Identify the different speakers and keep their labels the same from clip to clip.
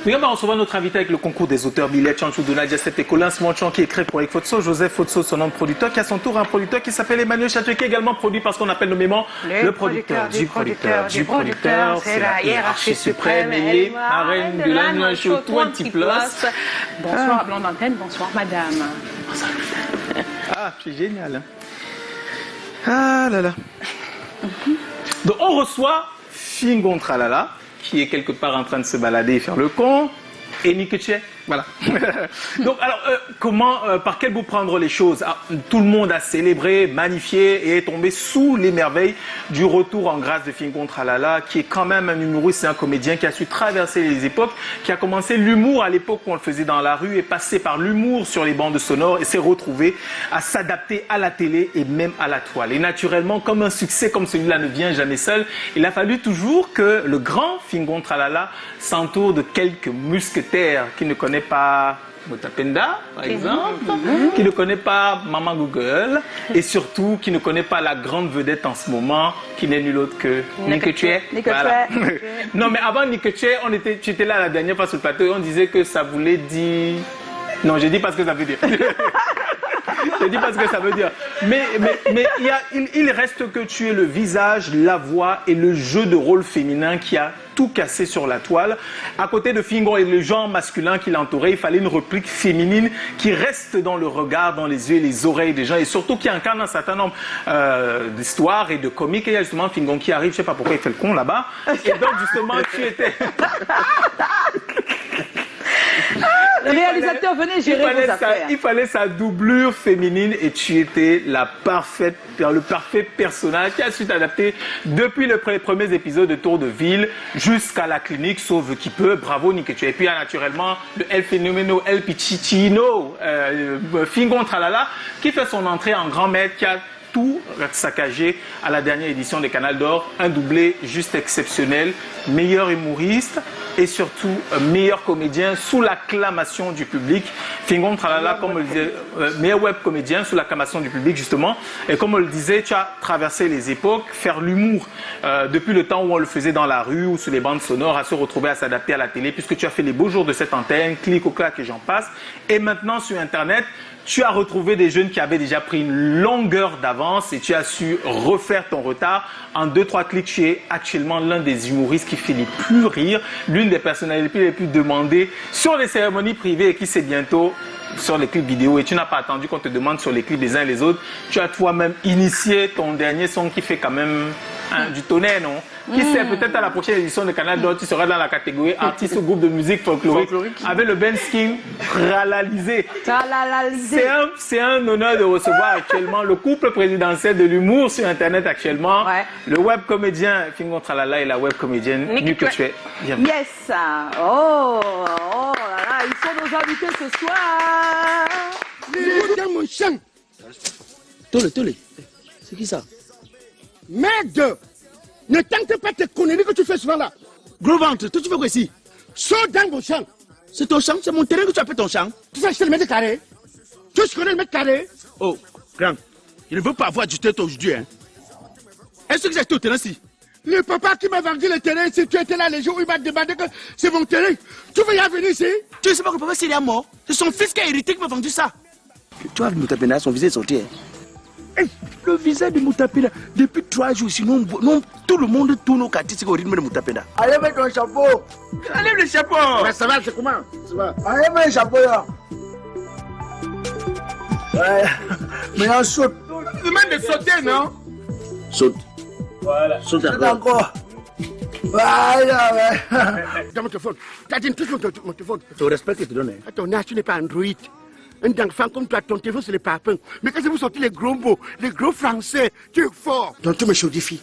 Speaker 1: Mais on va recevoir notre invité avec le concours des auteurs Billet Chanchou Donald Jacette et Colin Smonchan qui écrit pour Eric Fotso, Joseph Fotso, son nom de producteur, qui a son tour un producteur qui s'appelle Emmanuel Château, qui est également produit par ce qu'on appelle nommément le producteur du producteur. C'est la hiérarchie suprême et les marraines de la noix chaude 20+.
Speaker 2: Bonsoir, Blanc d'Antenne, bonsoir, madame.
Speaker 1: Ah, c'est génial. Ah là là. Donc on reçoit Fingon Tralala, qui est quelque part en train de se balader et faire le con, et Nikeche. Voilà. Donc, alors, par quel bout prendre les choses? Tout le monde a célébré, magnifié et est tombé sous les merveilles du retour en grâce de Fingon Tralala, qui est quand même un humoriste et un comédien qui a su traverser les époques, qui a commencé l'humour à l'époque où on le faisait dans la rue, et passé par l'humour sur les bandes sonores et s'est retrouvé à s'adapter à la télé et même à la toile. Et naturellement, comme un succès comme celui-là ne vient jamais seul, il a fallu toujours que le grand Fingon Tralala s'entoure de quelques mousquetaires qui ne connaissent pas Mutapenda, par exemple, qui ne connaît pas Maman Google et surtout qui ne connaît pas la grande vedette en ce moment, qui n'est nul autre que Nikeche. Voilà. Non, mais avant Nikeche, tu étais là la dernière fois sur le plateau et on disait que ça voulait dire... Non, je dis pas ce que ça veut dire. Je dis pas ce que ça veut dire. Mais il reste que tu es le visage, la voix et le jeu de rôle féminin qui a tout cassé sur la toile. À côté de Fingon et le genre masculin qui l'entourait, il fallait une réplique féminine qui reste dans le regard, dans les yeux et les oreilles des gens et surtout qui incarne un certain nombre d'histoires et de comiques. Et il y a justement Fingon qui arrive, je sais pas pourquoi il fait le con là-bas. Et donc justement, tu étais...
Speaker 2: Le réalisateur, venez gérer vos affaires.
Speaker 1: Il fallait sa doublure féminine et tu étais le parfait personnage qui a su t'adapter depuis les premiers épisodes de Tour de Ville jusqu'à la clinique Sauve qui peut. Bravo Nikeche. Et puis il y a naturellement le El Fenomeno, El Pichichino, Fingon Tralala qui fait son entrée en grand maître, qui a tout saccagé à la dernière édition des Canal d'Or. Un doublé juste exceptionnel, meilleur humoriste et surtout meilleur comédien sous l'acclamation du public. Fingon Tralala, comme on le disait, meilleur web comédien sous l'acclamation du public justement. Et comme on le disait, tu as traversé les époques, faire l'humour depuis le temps où on le faisait dans la rue ou sous les bandes sonores, à se retrouver à s'adapter à la télé, puisque tu as fait les beaux jours de cette antenne, clic au clac et j'en passe. Et maintenant sur Internet, tu as retrouvé des jeunes qui avaient déjà pris une longueur d'avance et tu as su refaire ton retard. En 2-3 clics, tu es actuellement l'un des humoristes qui fait les plus rire, l'une des personnalités les plus demandées sur les cérémonies privées et qui c'est bientôt sur les clips vidéo. Et tu n'as pas attendu qu'on te demande sur les clips des uns et les autres. Tu as toi-même initié ton dernier son qui fait quand même du tonnerre, non? Qui sait, peut-être à la prochaine édition de Canal d'Or, tu seras dans la catégorie artiste ou groupe de musique folklorique avec le Ben Skin tralalisé. C'est un honneur de recevoir actuellement le couple présidentiel de l'humour sur Internet actuellement. Ouais. Le web comédien Fingon Tralala et la web comédienne Nikeche.
Speaker 2: Yes. Oh là là, ils sont nos invités ce soir.
Speaker 3: Dans mon champ. Tolé. C'est qui ça? Merde! Ne tente pas tes conneries que tu fais souvent là. Gros ventre, toi tu fais quoi ici? Saute dans mon champ. C'est ton champ? C'est mon terrain que tu appelles ton champ? Tu sais, c'est le mètre carré. Tu connais le mètre carré? Oh, grand, je ne veux pas avoir du tête aujourd'hui. Hein. Est-ce que j'ai tout terrain ici? Le papa qui m'a vendu le terrain, si tu étais là les jours où il m'a demandé que c'est mon terrain, tu veux y venir ici? Tu ne sais pas que le papa s'il est mort? C'est son fils qui a hérité qui m'a vendu ça. Tu vois, Moutapena, son visage est sorti. Hein? Le visage de Moutapena, depuis 3 jours, sinon tout le monde tourne au quartier au rythme de Moutapena.
Speaker 4: Allez, mets ton chapeau.
Speaker 3: Allez, le chapeau.
Speaker 4: Mais ça va, c'est comment? Ça va. Allez, mets le chapeau là. Ouais. Mais on saute.
Speaker 3: Demande de sauter, non? Saute.
Speaker 4: Voilà.
Speaker 3: Saute
Speaker 4: encore. Voilà, ouais.
Speaker 3: Dans mon téléphone. T'as dit tout mon téléphone. C'est au respect que tu donnes. Hein. Ton âge, tu n'es pas Android. Un enfant comme toi, ton téléphone, c'est les papins. Mais quand vous sortez les gros mots, les gros français, tu es fort. Donc tu me chaudifie.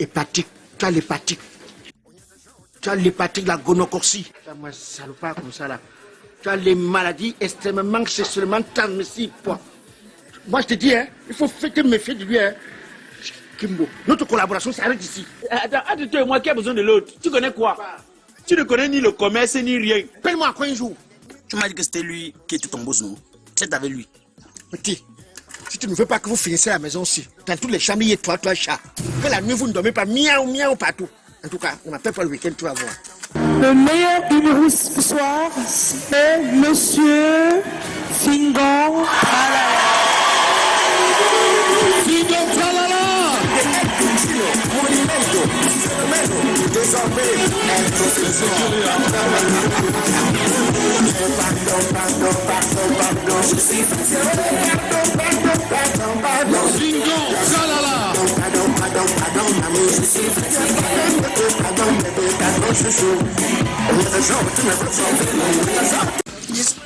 Speaker 3: Hépatique, tu as l'hépatique. Tu as l'hépatique, la gonocorcie. Moi, salopard comme ça là. Tu as les maladies extrêmement sexuellement transmissibles. Moi, je te dis, hein, il faut te méfier de lui. Hein. Kimbo, notre collaboration s'arrête ici.
Speaker 5: Attends, entre toi et moi, qui a besoin de l'autre? Tu connais quoi? Tu ne connais ni le commerce ni rien.
Speaker 3: Paye-moi à quoi un jour?
Speaker 5: Tu m'as dit que c'était lui qui était ton boss, non? C'est avec lui.
Speaker 3: Petit, si tu ne veux pas que vous finissiez à la maison aussi, dans toutes les chambres, il y a toi, chat. Que la nuit, vous ne dormez pas, miaou, miaou partout. En tout cas, on m'appelle pas le week-end, tu vas voir.
Speaker 6: Le meilleur numéro ce soir, c'est Monsieur Fingon Tralala.
Speaker 3: Fingon Tralala.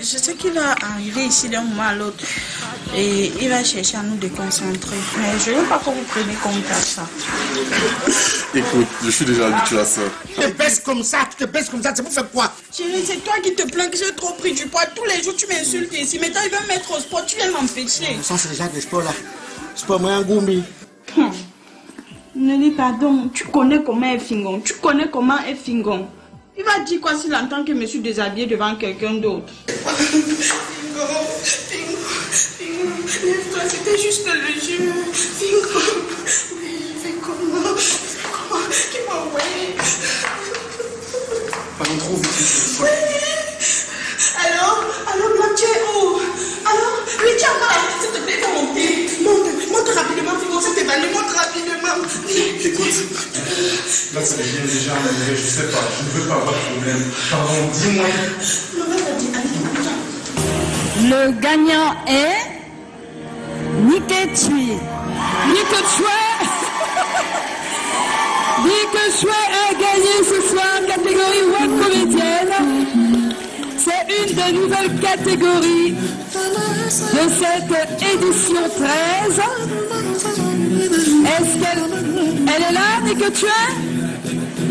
Speaker 7: Je sais qu'il va arriver ici d'un moment à l'autre et il va chercher à nous déconcentrer. Mais je ne veux pas que vous preniez comme ça.
Speaker 8: Écoute, je suis déjà habitué à ça.
Speaker 3: Tu te baisses comme ça, c'est pour faire quoi?
Speaker 7: Chérie, c'est toi qui te plains que j'ai trop pris du poids. Tous les jours, tu m'insultes ici. Maintenant, il veut me mettre au sport. Tu viens m'empêcher.
Speaker 3: Ça, c'est déjà des sports là. Sport, moi, un gourmet.
Speaker 7: Nelly, pardon. Tu connais comment est Fingon. Tu connais comment est Fingon. Il va dire quoi s'il entend que je me suis déshabillée devant quelqu'un d'autre? Fingon, lève-toi, c'était juste le jeu. Fingon, oui, fais comment? Qui m'a envoyé?
Speaker 8: Pardon, trop vite.
Speaker 7: Oui. Alors, Black, tu es où? Alors, oui, tu as encore la tête, s'il te plaît, dans mon pied. Monte rapidement, Fingon, ça t'évanouit, monte rapidement.
Speaker 8: Écoute, là ça devient déjà un mauvais, je sais pas, je ne veux pas avoir de problème. Pardon, dis-moi.
Speaker 6: Le gagnant est Niketui. Niketui a gagné ce soir catégorie web comédienne. C'est une des nouvelles catégories de cette édition 13. Est-ce qu'elle est là, Niketui?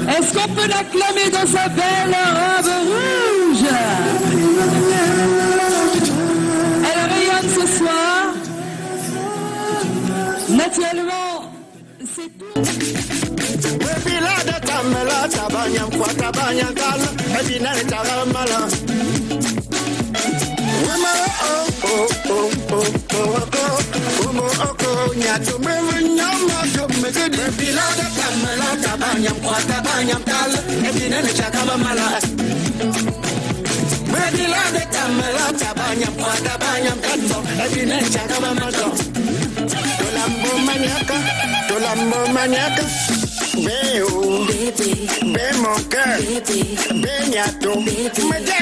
Speaker 6: Est-ce qu'on peut l'acclamer dans sa belle robe rouge? Elle rayonne ce soir. Naturellement, c'est tout.
Speaker 3: Bé mon cœur, bé niato, me dis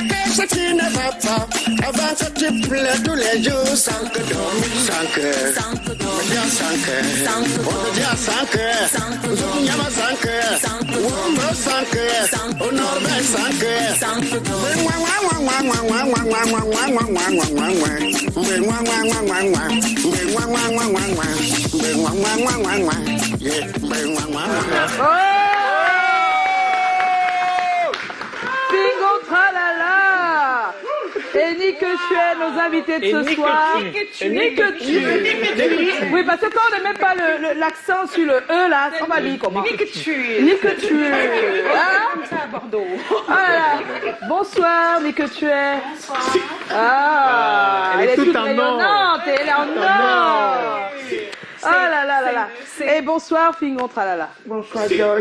Speaker 3: que ce qui ne va pas. Avant que tu plais tous les jours sans que dormir, sans cœur. Me dis sans cœur, on me dit sans cœur. Zounyama sans cœur, Wumbo sans cœur, au Nord-Est sans cœur.
Speaker 2: Fingon Tralala. Et Niketui, nos invités de ce soir. Niketui. Oui, parce que quand on ne met pas l'accent sur le E là, on va dire comment? Niketui. Ah, Bordeaux. Voilà. Bonsoir, Niketui. Ah, elle est toute rayonnante, elle est en or. Ah là là là là. Et bonsoir, Fingon Tralala.
Speaker 4: Bonsoir, Josh.